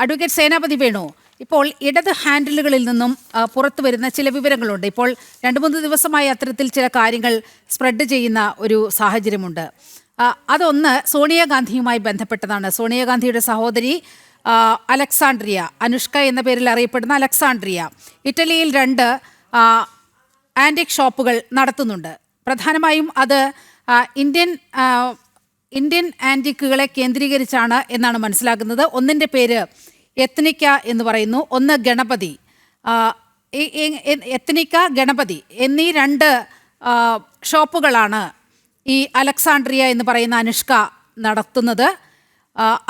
Advocate സേനാപതി വേണു, ഇപ്പോൾ ഇടത് ഹാൻഡിലുകളിൽ നിന്നും പുറത്തു വരുന്ന ചില വിവരങ്ങളുണ്ട്. ഇപ്പോൾ 2-3 ദിവസമായി അത്തരത്തിൽ ചില കാര്യങ്ങൾ സ്പ്രെഡ് ചെയ്യുന്ന ഒരു സാഹചര്യമുണ്ട്. അതൊന്ന് സോണിയാഗാന്ധിയുമായി ബന്ധപ്പെട്ടതാണ്. സോണിയാഗാന്ധിയുടെ സഹോദരി അലക്സാണ്ട്രിയ, അനുഷ്ക എന്ന പേരിൽ അറിയപ്പെടുന്ന അലക്സാണ്ട്രിയ, ഇറ്റലിയിൽ 2 ആൻറ്റിക് ഷോപ്പുകൾ നടത്തുന്നുണ്ട്. പ്രധാനമായും അത് ഇന്ത്യൻ ആൻറ്റിക്കുകളെ കേന്ദ്രീകരിച്ചാണ് എന്നാണ് മനസ്സിലാക്കുന്നത്. ഒന്നിൻ്റെ പേര് എത്നിക്ക എന്ന് പറയുന്നു, ഒന്ന് ഗണപതി. എത്നിക്ക, ഗണപതി എന്നീ 2 ഷോപ്പുകളാണ് ഈ അലക്സാണ്ട്രിയ എന്ന് പറയുന്ന അനുഷ്ക നടത്തുന്നത്.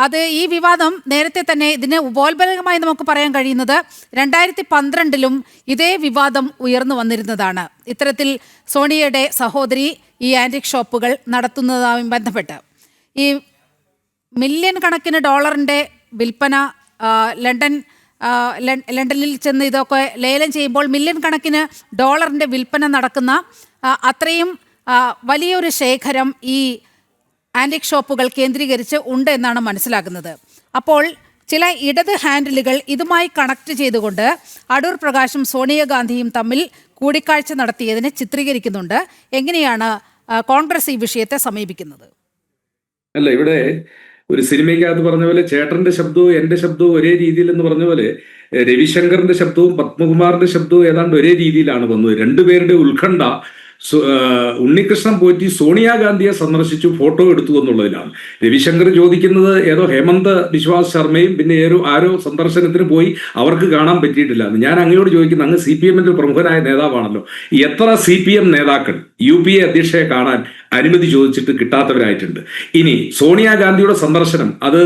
അത് ഈ വിവാദം നേരത്തെ തന്നെ, ഇതിന് ഉപോത്ബലകമായി നമുക്ക് പറയാൻ കഴിയുന്നത് 2012-ലും ഇതേ വിവാദം ഉയർന്നു വന്നിരുന്നതാണ്. ഇത്തരത്തിൽ സോണിയയുടെ സഹോദരി ഈ ആൻറ്റിക് ഷോപ്പുകൾ നടത്തുന്നതുമായി ബന്ധപ്പെട്ട് ഈ മില്യൺ കണക്കിന് ഡോളറിൻ്റെ വിൽപ്പന, ലണ്ടനിൽ ചെന്ന് ഇതൊക്കെ ലേലം ചെയ്യുമ്പോൾ മില്യൺ കണക്കിന് ഡോളറിൻ്റെ വിൽപ്പന നടക്കുന്ന അത്രയും വലിയൊരു ശേഖരം ഈ ആൻറ്റിക് ഷോപ്പുകൾ കേന്ദ്രീകരിച്ച് ഉണ്ട് എന്നാണ് മനസ്സിലാക്കുന്നത്. അപ്പോൾ ചില ഇടത് ഹാൻഡിലുകൾ ഇതുമായി കണക്ട് ചെയ്തുകൊണ്ട് അടൂർ പ്രകാശും സോണിയാഗാന്ധിയും തമ്മിൽ കൂടിക്കാഴ്ച നടത്തിയതിനെ ചിത്രീകരിക്കുന്നുണ്ട്. എങ്ങനെയാണ് കോൺഗ്രസ് ഈ വിഷയത്തെ സമീപിക്കുന്നത്? അല്ല, ഇവിടെ ഒരു സിനിമയ്ക്കകത്ത് പറഞ്ഞ പോലെ ചേട്ടന്റെ ശബ്ദവും എന്റെ ശബ്ദവും ഒരേ രീതിയിൽ എന്ന് പറഞ്ഞ പോലെ രവിശങ്കറിന്റെ ശബ്ദവും പത്മകുമാറിന്റെ ശബ്ദവും ഏതാണ്ട് ഒരേ രീതിയിലാണ് വന്നത്. രണ്ടുപേരുടെ ഉത്കണ്ഠ ഉണ്ണികൃഷ്ണൻ പോറ്റി സോണിയാഗാന്ധിയെ സന്ദർശിച്ചു ഫോട്ടോ എടുത്തു എന്നുള്ളതിലാണ്. രവിശങ്കർ ചോദിക്കുന്നത് ഏതോ ഹേമന്ത് ബിശ്വാസ് ശർമ്മയും പിന്നെ ആരോ സന്ദർശനത്തിന് പോയി അവർക്ക് കാണാൻ പറ്റിയിട്ടില്ല. ഞാൻ അങ്ങയോട് ചോദിക്കുന്നു, അങ്ങ് CPM-ന്റെ പ്രമുഖനായ നേതാവാണല്ലോ, എത്ര CPM നേതാക്കൾ UPA അധ്യക്ഷയെ കാണാൻ അനുമതി ചോദിച്ചിട്ട് കിട്ടാത്തവരായിട്ടുണ്ട്? ഇനി സോണിയാഗാന്ധിയുടെ സന്ദർശനം അത്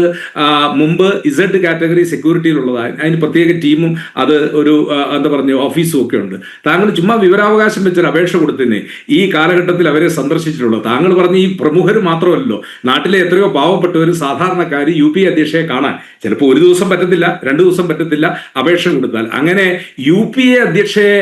മുമ്പ് Z കാറ്റഗറി സെക്യൂരിറ്റിയിലുള്ളതാണ്, അതിന് പ്രത്യേക ടീമും അത് ഒരു എന്താ പറഞ്ഞ ഓഫീസും ഒക്കെ ഉണ്ട്. താങ്കൾ ചുമ്മാ വിവരാവകാശം വെച്ചൊരു അപേക്ഷ കൊടുത്തതിനെ ഈ കാലഘട്ടത്തിൽ അവരെ സന്ദർശിച്ചിട്ടുള്ളത്. താങ്കൾ പറഞ്ഞ ഈ പ്രമുഖർ മാത്രമല്ലോ, നാട്ടിലെ എത്രയോ പാവപ്പെട്ടവരും സാധാരണക്കാര് UPA അധ്യക്ഷയെ കാണാൻ ചിലപ്പോൾ 1 ദിവസം പറ്റത്തില്ല, 2 ദിവസം പറ്റത്തില്ല, അപേക്ഷ കൊടുത്താൽ. അങ്ങനെ UPA അധ്യക്ഷയെ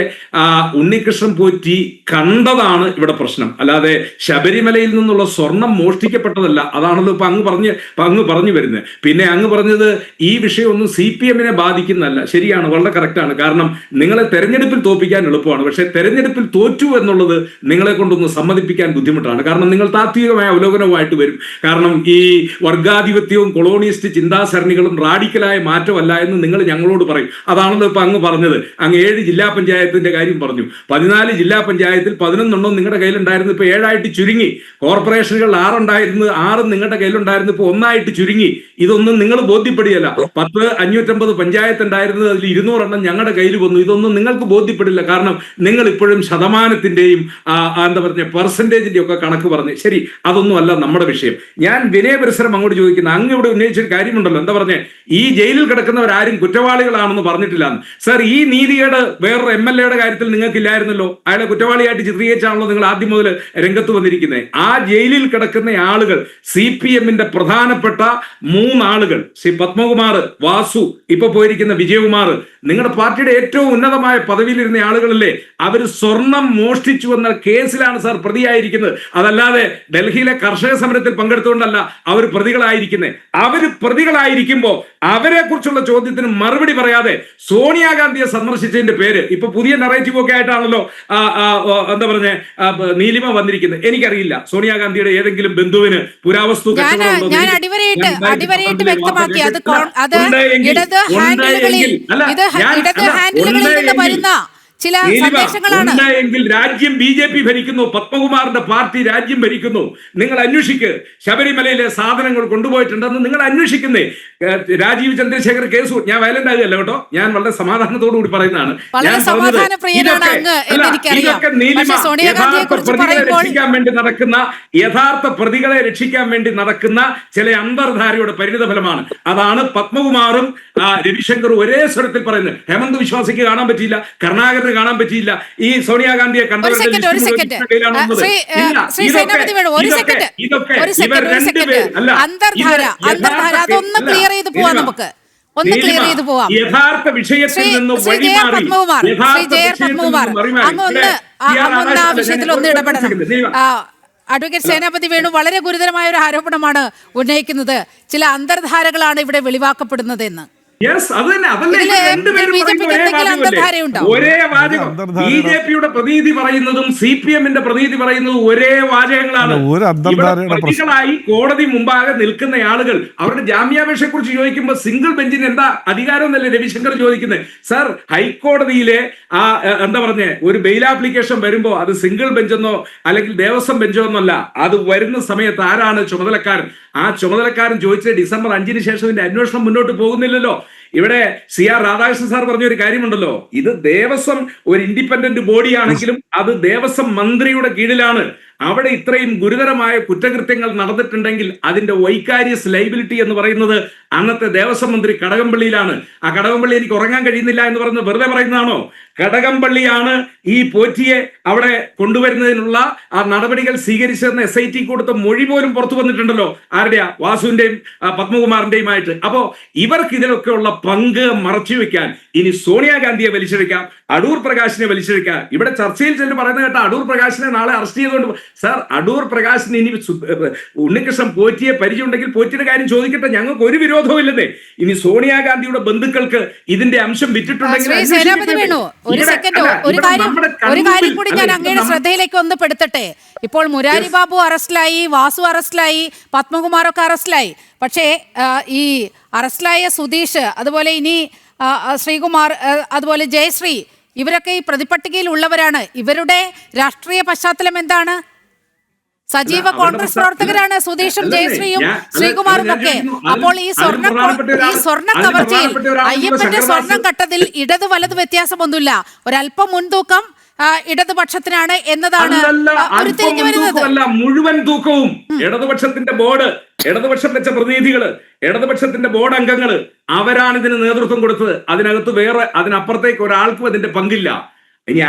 ഉണ്ണികൃഷ്ണൻ പോറ്റി കണ്ടതാണ് ഇവിടെ പ്രശ്നം, അല്ലാതെ ശബരിമലയിൽ നിന്നുള്ള സ്വർണം മോഷ്ടിക്കപ്പെട്ടതല്ല. അതാണല്ലോ ഇപ്പൊ അങ്ങ് പറഞ്ഞു വരുന്നത്. പിന്നെ അങ്ങ് പറഞ്ഞത് ഈ വിഷയമൊന്നും CPM-നെ ബാധിക്കുന്നതല്ല. ശരിയാണ്, വളരെ കറക്റ്റാണ്. കാരണം നിങ്ങളെ തെരഞ്ഞെടുപ്പിൽ തോൽപ്പിക്കാൻ എളുപ്പമാണ്, പക്ഷെ തെരഞ്ഞെടുപ്പിൽ തോറ്റു എന്നുള്ളത് നിങ്ങളെ കൊണ്ടൊന്ന് സമ്മതിപ്പിക്കാൻ ബുദ്ധിമുട്ടാണ്. കാരണം നിങ്ങൾ താത്വികമായ അവലോകനവുമായിട്ട് വരും. കാരണം ഈ വർഗാധിപത്യവും കൊളോണിയസ്റ്റ് ചിന്താസരണികളും റാഡിക്കലായ മാറ്റമല്ല എന്ന് നിങ്ങൾ ഞങ്ങളോട് പറയും. അതാണല്ലോ ഇപ്പൊ അങ്ങ് പറഞ്ഞത്. അങ്ങ് 7 ജില്ലാ പഞ്ചായത്തിന്റെ കാര്യം പറഞ്ഞു. 14 ജില്ലാ പഞ്ചായത്തിൽ 11 നിങ്ങളുടെ കയ്യിലുണ്ടായിരുന്നു, ഇപ്പൊ 7 ചുരുങ്ങി. കോർപ്പറേഷനുകൾ 6 ഉണ്ടായിരുന്നു, 6 നിങ്ങളുടെ കയ്യിലുണ്ടായിരുന്നു, ഇപ്പൊ 1 ചുരുങ്ങി. ഇതൊന്നും നിങ്ങൾ ബോധ്യപ്പെടുകയല്ല. 550 പഞ്ചായത്ത് ഉണ്ടായിരുന്നത്, അതിൽ 200 ഞങ്ങളുടെ കയ്യിൽ വന്നു. ഇതൊന്നും നിങ്ങൾക്ക് ബോധ്യപ്പെടില്ല. കാരണം നിങ്ങൾ ഇപ്പോഴും ശതമാനത്തിന്റെയും എന്താ പറഞ്ഞ പെർസെന്റേജിന്റെ ഒക്കെ കണക്ക് പറഞ്ഞ് ശരി, അതൊന്നും അല്ല നമ്മുടെ വിഷയം. ഞാൻ വിനയപരിസരം അങ്ങോട്ട് ചോദിക്കുന്ന, അങ്ങ് ഇവിടെ ഉന്നയിച്ചൊരു കാര്യമുണ്ടല്ലോ, എന്താ പറഞ്ഞേ, ഈ ജയിലിൽ കിടക്കുന്നവരാരും കുറ്റവാളികളാണെന്ന് പറഞ്ഞിട്ടില്ല. സർ, ഈ നീതികേട് വേറൊരു MLA-യുടെ കാര്യത്തിൽ നിങ്ങൾക്കില്ലായിരുന്നല്ലോ. അയാളെ കുറ്റവാളിയായിട്ട് ചിത്രീകരിച്ചാണല്ലോ നിങ്ങൾ ആദ്യം മുതൽ രംഗത്ത് വന്നിരിക്കുന്നത്. ആ ജയിലിൽ കിടക്കുന്ന ആളുകൾ CPM-ന്റെ പ്രധാനപ്പെട്ട 3 ആളുകൾ, ശ്രീ പത്മകുമാർ, വാസു, ഇപ്പൊ പോയിരിക്കുന്ന വിജയകുമാർ, നിങ്ങളുടെ പാർട്ടിയുടെ ഏറ്റവും ഉന്നതമായ പദവിയിലിരുന്ന ആളുകളല്ലേ. അവർ സ്വർണം മോഷ്ടിച്ചു എന്ന കേസിലാണ് സാർ പ്രതിയായിരിക്കുന്നത്. അതല്ലാതെ ഡൽഹിയിലെ കർഷക സമരത്തിൽ പങ്കെടുത്തുകൊണ്ടല്ല അവർ പ്രതികളായിരിക്കുന്നത്. അവർ പ്രതികളായിരിക്കുമ്പോൾ അവരെ കുറിച്ചുള്ള ചോദ്യത്തിന് മറുപടി പറയാതെ സോണിയാഗാന്ധിയെ സന്ദർശിച്ചതിന്റെ പേര് ഇപ്പൊ പുതിയ നറേറ്റീവ് ഒക്കെ ആയിട്ടാണല്ലോ എന്താ പറഞ്ഞ നീലിമ വന്നിരിക്കുന്നത്. എനിക്കറിയില്ല സോണിയാഗാന്ധിയുടെ ഏതെങ്കിലും ബന്ധുവിന് പുരാവസ്തു എങ്കിൽ രാജ്യം BJP ഭരിക്കുന്നു, പത്മകുമാറിന്റെ പാർട്ടി രാജ്യം ഭരിക്കുന്നു. നിങ്ങൾ അന്വേഷിക്ക്. ശബരിമലയിലെ സാധനങ്ങൾ കൊണ്ടുപോയിട്ടുണ്ടെന്ന് നിങ്ങൾ അന്വേഷിക്കുന്നേ. രാജീവ് ചന്ദ്രശേഖർ കേസ്, ഞാൻ വയലന്റ് ആകുകയല്ല കേട്ടോ, ഞാൻ വളരെ സമാധാനത്തോടു കൂടി പറയുന്നതാണ്. ഇതൊക്കെ നീലിമ യഥാർത്ഥ പ്രതികളെ രക്ഷിക്കാൻ വേണ്ടി നടക്കുന്ന ചില അന്തർധാരയുടെ പരിണിത ഫലമാണ്. അതാണ് പത്മകുമാറും രവിശങ്കറും ഒരേ സ്വരത്തിൽ പറയുന്നത്. ഹേമന്ത് വിശ്വാസിക്ക് കാണാൻ പറ്റിയില്ല, കരുണാകരന് കാണാൻ പറ്റിയില്ല, ഈ സോണിയാഗാന്ധിയെ കണ്ടവരുടെ യഥാർത്ഥ വിഷയത്തിൽ നിന്ന് അഡ്വക്കേറ്റ് സേനാപതി വേണു വളരെ ഗുരുതരമായ ഒരു ആരോപണമാണ് ഉന്നയിക്കുന്നത്. ചില അന്തർധാരകളാണ് ഇവിടെ വെളിവാക്കപ്പെടുന്നത് എന്ന്. യെസ്, അത് തന്നെ. അതല്ലേ ഇതില് രണ്ടുപേരും BJP ക്ക് പറയുന്ന ഒരേ എന്തെങ്കിലും വാചകമല്ലേ? അന്തർധാരയുണ്ടോ? ഒരേ വാചകം. BJP-യുടെ പ്രതിനിധി പറയുന്നതും CPM-ന്റെ പ്രതിനിധി പറയുന്നതും ഒരേ വാചകങ്ങളാണ്. ഇവിടെ പ്രതികളായി കോടതി മുമ്പാകെ നിൽക്കുന്ന ആളുകൾ അവരുടെ ജാമ്യാപേക്ഷയെ കുറിച്ച് ചോദിക്കുമ്പോൾ സിംഗിൾ ബെഞ്ചിന് എന്താ അധികാരം എന്നല്ലേ രവിശങ്കർ ചോദിക്കുന്നത്. സർ, ഹൈക്കോടതിയിലെ എന്താ പറഞ്ഞേ, ഒരു ബെയിൽ ആപ്ലിക്കേഷൻ വരുമ്പോ അത് സിംഗിൾ ബെഞ്ചെന്നോ അല്ലെങ്കിൽ ദേവസ്വം ബെഞ്ചോ എന്നല്ല, അത് വരുന്ന സമയത്ത് ആരാണ് ചുമതലക്കാരൻ? ആ ചുമതലക്കാരൻ ചോദിച്ച December 5-ന് ശേഷം ഇതിന്റെ അന്വേഷണം മുന്നോട്ട് പോകുന്നില്ലല്ലോ. ഇവിടെ CR രാധാകൃഷ്ണൻ സാർ പറഞ്ഞ ഒരു കാര്യമുണ്ടല്ലോ, ഇത് ദേവസ്വം ഒരു ഇൻഡിപെൻഡന്റ് ബോഡി ആണെങ്കിലും അത് ദേവസ്വം മന്ത്രിയുടെ കീഴിലാണ്. അവിടെ ഇത്രയും ഗുരുതരമായ കുറ്റകൃത്യങ്ങൾ നടന്നിട്ടുണ്ടെങ്കിൽ അതിന്റെ വൈകാരിയസ് ലൈബിലിറ്റി എന്ന് പറയുന്നത് അന്നത്തെ ദേവസ്വം മന്ത്രി കടകംപള്ളിയിലാണ്. ആ കടകംപള്ളി എനിക്ക് ഉറങ്ങാൻ കഴിയുന്നില്ല എന്ന് പറയുന്നത് വെറുതെ പറയുന്നതാണോ? കടകംപള്ളിയാണ് ഈ പോറ്റിയെ അവിടെ കൊണ്ടുവരുന്നതിനുള്ള ആ നടപടികൾ സ്വീകരിച്ചതെന്ന് SIT കൊടുത്ത മൊഴി പോലും പുറത്തു വന്നിട്ടുണ്ടല്ലോ. ആരുടെയാ? വാസുവിന്റെയും പത്മകുമാറിന്റെയുമായിട്ട്. അപ്പോ ഇവർക്ക് ഇതിലൊക്കെയുള്ള പങ്ക് മറച്ചുവെക്കാൻ ഇനി സോണിയാഗാന്ധിയെ വലിച്ചെടുക്കാം, അടൂർ പ്രകാശിനെ വലിച്ചെടുക്കാം. ഇവിടെ ചർച്ചയിൽ ചെന്ന് പറയുന്നത് കേട്ട അടൂർ പ്രകാശിനെ നാളെ അറസ്റ്റ് ചെയ്തുകൊണ്ട്. സാർ, അടൂർ പ്രകാശിന് ഇനി ഉണ്ണികൃഷ്ണൻ പോറ്റിയെ പരിചയമുണ്ടെങ്കിൽ പോറ്റിയുടെ കാര്യം ചോദിക്കട്ടെ, ഞങ്ങൾക്ക് ഒരു വിരോധവും ഇല്ലെന്നേ. ഇനി സോണിയാഗാന്ധിയുടെ ബന്ധുക്കൾക്ക് ഇതിന്റെ അംശം വിറ്റിട്ടുണ്ടെങ്കിൽ ഒരു സെക്കൻഡ്, ഒരു കാര്യം കൂടി ഞാൻ അങ്ങയുടെ ശ്രദ്ധയിലേക്ക് ഒന്ന് പെടുത്തട്ടെ. ഇപ്പോൾ മുരാരി ബാബു അറസ്റ്റിലായി, വാസു അറസ്റ്റിലായി, പത്മകുമാറൊക്കെ അറസ്റ്റിലായി. പക്ഷേ ഈ അറസ്റ്റിലായ സുധീഷ്, അതുപോലെ ഇനി ശ്രീകുമാർ, അതുപോലെ ജയശ്രീ, ഇവരൊക്കെ ഈ പ്രതിപട്ടികയിൽ ഉള്ളവരാണ്. ഇവരുടെ രാഷ്ട്രീയ പശ്ചാത്തലം എന്താണ്? സജീവ കോൺഗ്രസ് പ്രവർത്തകരാണ് സുധീഷും ജയശ്രീയും ശ്രീകുമാറും ഒക്കെ. അപ്പോൾ ഈ സ്വർണ്ണ കവർച്ചയിൽ അയ്യപ്പന്റെ സ്വർണം കട്ടതിൽ ഇടത് വലത് വ്യത്യാസമൊന്നുമില്ല. ഒരല്പം മുൻതൂക്കം ഇടതുപക്ഷത്തിനാണ് എന്നതാണ് ഉരുത്തിരിഞ്ഞു വരുന്നത്. മുഴുവൻ തൂക്കവും ഇടതുപക്ഷത്തിന്റെ ബോർഡ്, ഇടതുപക്ഷം വെച്ച പ്രതിനിധികള്, ഇടതുപക്ഷത്തിന്റെ ബോർഡ് അംഗങ്ങള്, അവരാണ് ഇതിന് നേതൃത്വം കൊടുത്തത്. അതിനകത്ത് വേറെ അതിനപ്പുറത്തേക്ക് ഒരാൾക്കും അതിന്റെ പങ്കില്ല. ഇനി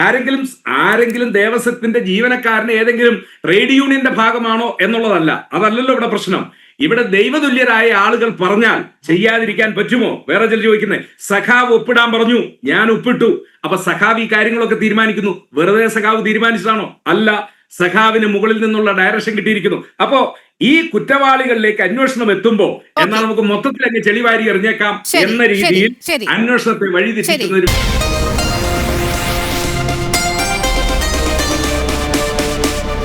ആരെങ്കിലും ദേവസ്വത്തിന്റെ ജീവനക്കാരന് ഏതെങ്കിലും ട്രേഡ് യൂണിയന്റെ ഭാഗമാണോ എന്നുള്ളതല്ല, അതല്ലല്ലോ ഇവിടെ പ്രശ്നം. ഇവിടെ ദൈവതുല്യരായ ആളുകൾ പറഞ്ഞാൽ ചെയ്യാതിരിക്കാൻ പറ്റുമോ? വേറെ ചില ചോദിക്കുന്നത്, സഖാവ് ഒപ്പിടാൻ പറഞ്ഞു, ഞാൻ ഒപ്പിട്ടു. അപ്പൊ സഖാവ് ഈ കാര്യങ്ങളൊക്കെ തീരുമാനിക്കുന്നു. വെറുതെ സഖാവ് തീരുമാനിച്ചതാണോ? അല്ല, സഖാവിന് മുകളിൽ നിന്നുള്ള ഡയറക്ഷൻ കിട്ടിയിരിക്കുന്നു. അപ്പോ ഈ കുറ്റവാളികളിലേക്ക് അന്വേഷണം എത്തുമ്പോ എന്നാൽ നമുക്ക് മൊത്തത്തിൽ അങ്ങ് ചെളിവാരി എറിഞ്ഞേക്കാം എന്ന രീതിയിൽ അന്വേഷണത്തെ വഴിതിരിക്കുന്നതിന്